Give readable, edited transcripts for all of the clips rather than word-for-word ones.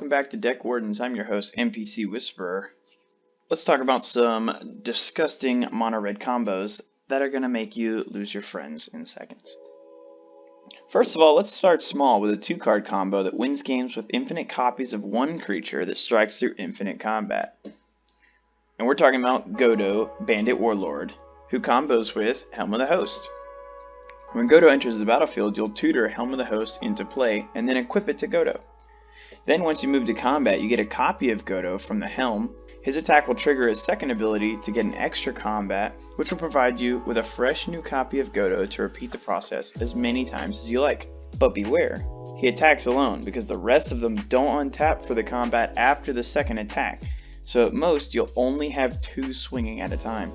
welcome back to Deck Wardens. I'm your host, NPC Whisperer. Let's talk about some disgusting mono red combos that are going to make you lose your friends in seconds. First of all, let's start small with a 2-card combo that wins games with infinite copies of one creature that strikes through infinite combat. And we're talking about Godot, Bandit, Warlord, who combos with Helm of the Host. When Godot enters the battlefield, you'll tutor Helm of the Host into play and then equip it to Godot. Then once you move to combat, you get a copy of Godot from the Helm. His attack will trigger his second ability to get an extra combat, which will provide you with a fresh new copy of Godot to repeat the process as many times as you like. But beware, he attacks alone because the rest of them don't untap for the combat after the second attack, so at most you'll only have 2 swinging at a time.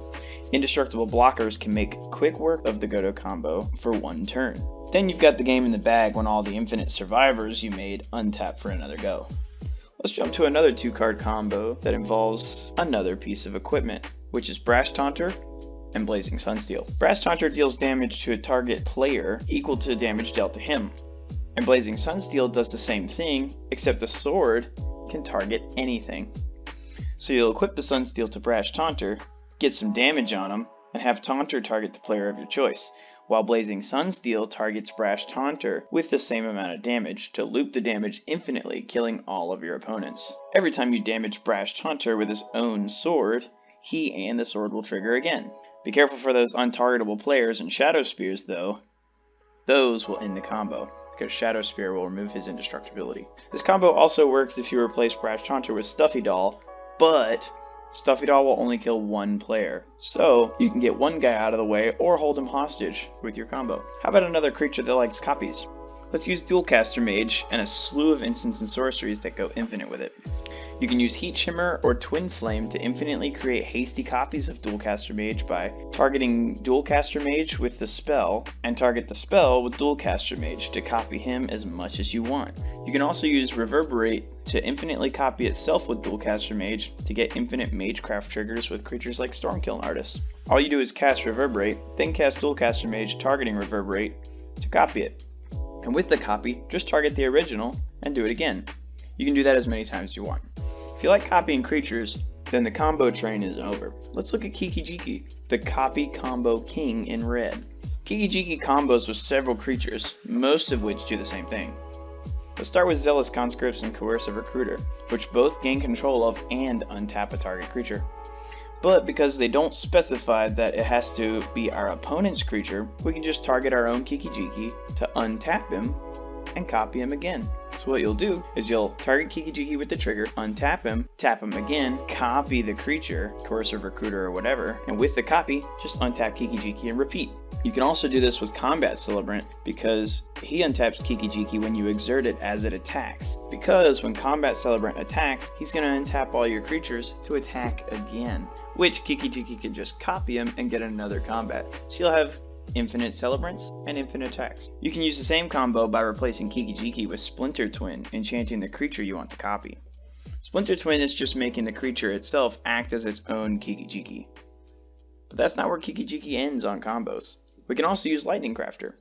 Indestructible blockers can make quick work of the Godot combo for 1 turn. Then you've got the game in the bag when all the infinite survivors you made untap for another go. Let's jump to another 2-card combo that involves another piece of equipment, which is Brash Taunter and Blazing Sunsteel. Brash Taunter deals damage to a target player equal to damage dealt to him, and Blazing Sunsteel does the same thing, except the sword can target anything. So you'll equip the Sunsteel to Brash Taunter, get some damage on him, and have Taunter target the player of your choice, while Blazing Sunsteel targets Brash Taunter with the same amount of damage to loop the damage infinitely, killing all of your opponents. Every time you damage Brash Taunter with his own sword, he and the sword will trigger again. Be careful for those untargetable players and Shadow Spears though. Those will end the combo, because Shadow Spear will remove his indestructibility. This combo also works if you replace Brash Taunter with Stuffy Doll, but Stuffy Doll will only kill 1 player, so you can get 1 guy out of the way or hold him hostage with your combo. How about another creature that likes copies? Let's use Dualcaster Mage and a slew of instants and sorceries that go infinite with it. You can use Heat Shimmer or Twin Flame to infinitely create hasty copies of Dualcaster Mage by targeting Dualcaster Mage with the spell, and target the spell with Dualcaster Mage to copy him as much as you want. You can also use Reverberate to infinitely copy itself with Dualcaster Mage to get infinite Magecraft triggers with creatures like Stormkiln Artist. All you do is cast Reverberate, then cast Dualcaster Mage targeting Reverberate to copy it. And with the copy, just target the original and do it again. You can do that as many times as you want. If you like copying creatures, then the combo train is over. Let's look at Kikijiki, the copy combo king in red. Kikijiki combos with several creatures, most of which do the same thing. Let's start with Zealous Conscripts and Coercive Recruiter, which both gain control of and untap a target creature. But because they don't specify that it has to be our opponent's creature, we can just target our own Kikijiki to untap him and copy him again. So what you'll do is you'll target Kikijiki with the trigger, untap him, tap him again, copy the creature, Coercive Recruiter or whatever, and with the copy, just untap Kikijiki and repeat. You can also do this with Combat Celebrant because he untaps Kikijiki when you exert it as it attacks. Because when Combat Celebrant attacks, he's going to untap all your creatures to attack again, which Kikijiki can just copy him and get another combat. So you'll have infinite Celebrants and infinite attacks. You can use the same combo by replacing Kikijiki with Splinter Twin, enchanting the creature you want to copy. Splinter Twin is just making the creature itself act as its own Kikijiki. But that's not where Kikijiki ends on combos. We can also use Lightning Crafter.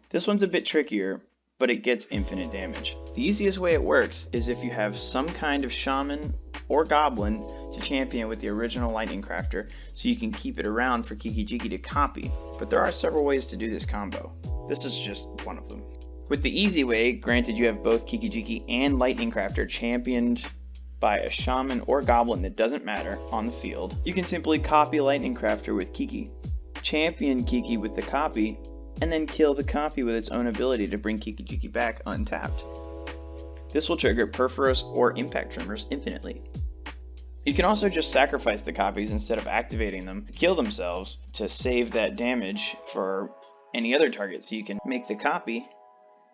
This one's a bit trickier, but it gets infinite damage. The easiest way it works is if you have some kind of shaman or goblin to champion with the original Lightning Crafter, so you can keep it around for Kikijiki to copy. But there are several ways to do this combo. This is just one of them. With the easy way, granted you have both Kikijiki and Lightning Crafter championed by a shaman or goblin that doesn't matter on the field, you can simply copy Lightning Crafter with Kiki, champion Kiki with the copy, and then kill the copy with its own ability to bring Kikijiki back untapped. This will trigger Perforos or Impact Tremors infinitely. You can also just sacrifice the copies instead of activating them to kill themselves to save that damage for any other target. So you can make the copy,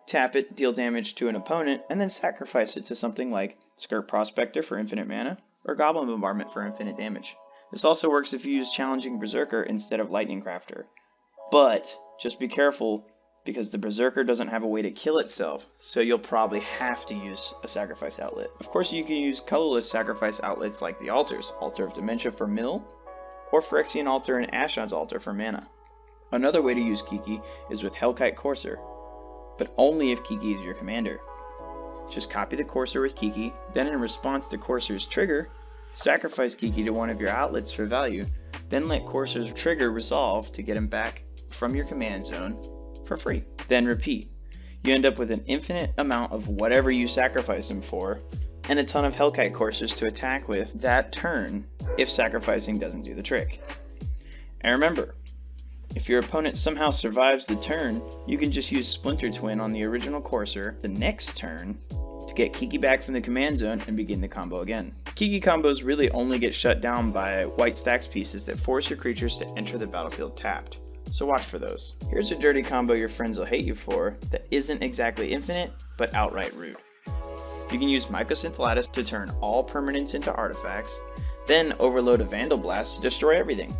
tap it, deal damage to an opponent, and then sacrifice it to something like Skirt Prospector for infinite mana or Goblin Bombardment for infinite damage. This also works if you use Challenging Berserker instead of Lightning Crafter. But just be careful because the Berserker doesn't have a way to kill itself, so you'll probably have to use a sacrifice outlet. Of course, you can use colorless sacrifice outlets like the altars, Altar of Dementia for mill, or Phyrexian Altar and Ashnod's Altar for mana. Another way to use Kiki is with Hellkite Courser, but only if Kiki is your commander. just copy the courser with Kiki, then in response to courser's trigger, sacrifice Kiki to one of your outlets for value, then let courser's trigger resolve to get him back from your command zone for free. Then repeat. You end up with an infinite amount of whatever you sacrifice him for, and a ton of Hellkite coursers to attack with that turn if sacrificing doesn't do the trick. And remember, if your opponent somehow survives the turn, you can just use Splinter Twin on the original courser the next turn to get Kiki back from the command zone and begin the combo again. Kiki combos really only get shut down by white stacks pieces that force your creatures to enter the battlefield tapped, so watch for those. Here's a dirty combo your friends will hate you for that isn't exactly infinite, but outright rude. You can use Mycosynth Lattice to turn all permanents into artifacts, then overload a Vandal Blast to destroy everything.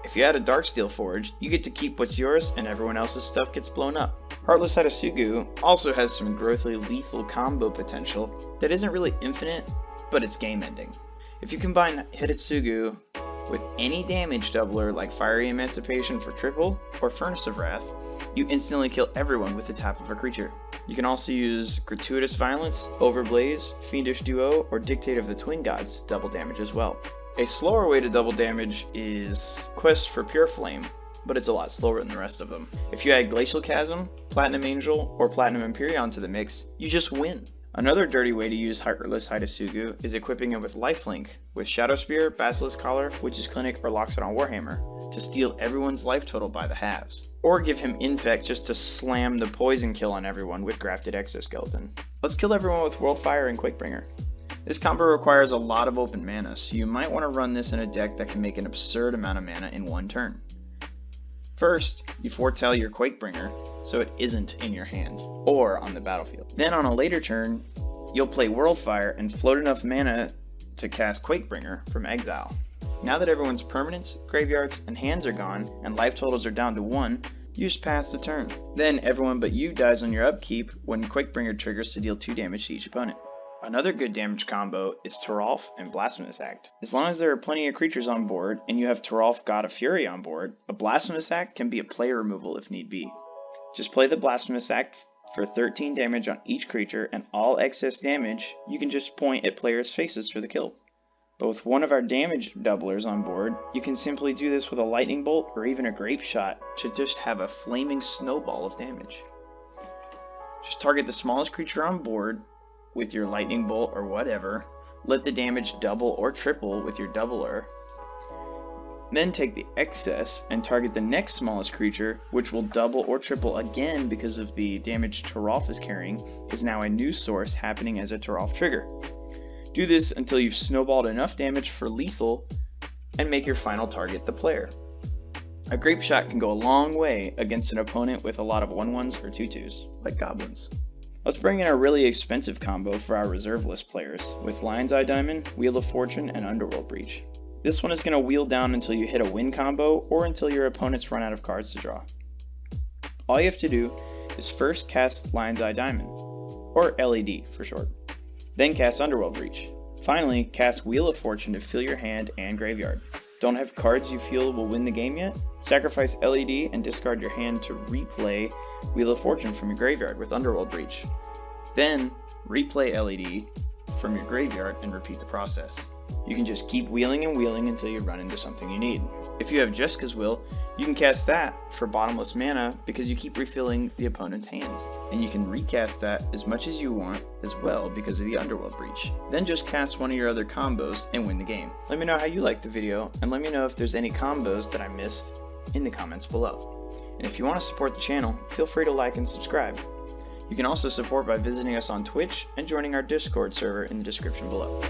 If you add a Darksteel Forge, you get to keep what's yours and everyone else's stuff gets blown up. Heartless Hatasugu also has some grossly lethal combo potential that isn't really infinite, but it's game ending. If you combine Hatasugu with any damage doubler like Fiery Emancipation for triple or Furnace of Wrath, you instantly kill everyone with the tap of a creature. You can also use Gratuitous Violence, Overblaze, Fiendish Duo, or Dictate of the Twin Gods to double damage as well. A slower way to double damage is Quest for Pure Flame, but it's a lot slower than the rest of them. If you add Glacial Chasm, Platinum Angel, or Platinum Empyrean to the mix, you just win. Another dirty way to use Heartless Hatasugu is equipping it with Lifelink, with Shadow Spear, Basilisk Collar, Witch's Clinic, or Loxodon Warhammer, to steal everyone's life total by the halves. Or give him Infect just to slam the poison kill on everyone with Grafted Exoskeleton. Let's kill everyone with Worldfire and Quakebringer. This combo requires a lot of open mana, so you might want to run this in a deck that can make an absurd amount of mana in one turn. First, you foretell your Quakebringer, so it isn't in your hand, or on the battlefield. Then on a later turn, you'll play Worldfire and float enough mana to cast Quakebringer from exile. Now that everyone's permanents, graveyards, and hands are gone, and life totals are down to 1, you just pass the turn. Then everyone but you dies on your upkeep when Quakebringer triggers to deal 2 damage to each opponent. Another good damage combo is Teralf and Blasphemous Act. As long as there are plenty of creatures on board and you have Teralf God of Fury on board, a Blasphemous Act can be a player removal if need be. Just play the Blasphemous Act for 13 damage on each creature, and all excess damage you can just point at players' faces for the kill. But with one of our damage doublers on board, you can simply do this with a Lightning Bolt or even a Grape Shot to just have a flaming snowball of damage. Just target the smallest creature on board with your Lightning Bolt or whatever, let the damage double or triple with your doubler, then take the excess and target the next smallest creature, which will double or triple again because of the damage Teralf is carrying is now a new source happening as a Teralf trigger. Do this until you've snowballed enough damage for lethal and make your final target the player. A Grape Shot can go a long way against an opponent with a lot of 1/1s or 2/2s, like goblins. Let's bring in a really expensive combo for our reserve list players, with Lion's Eye Diamond, Wheel of Fortune, and Underworld Breach. This one is going to wheel down until you hit a win combo, or until your opponents run out of cards to draw. All you have to do is first cast Lion's Eye Diamond, or LED for short. Then cast Underworld Breach. Finally, cast Wheel of Fortune to fill your hand and graveyard. Don't have cards you feel will win the game yet? Sacrifice LED and discard your hand to replay Wheel of Fortune from your graveyard with Underworld Breach. Then, replay LED from your graveyard and repeat the process. You can just keep wheeling and wheeling until you run into something you need. If you have Jessica's Will, you can cast that for bottomless mana because you keep refilling the opponent's hands. And you can recast that as much as you want as well because of the Underworld Breach. Then just cast one of your other combos and win the game. Let me know how you liked the video, and let me know if there's any combos that I missed in the comments below. And if you want to support the channel, feel free to like and subscribe. You can also support by visiting us on Twitch and joining our Discord server in the description below.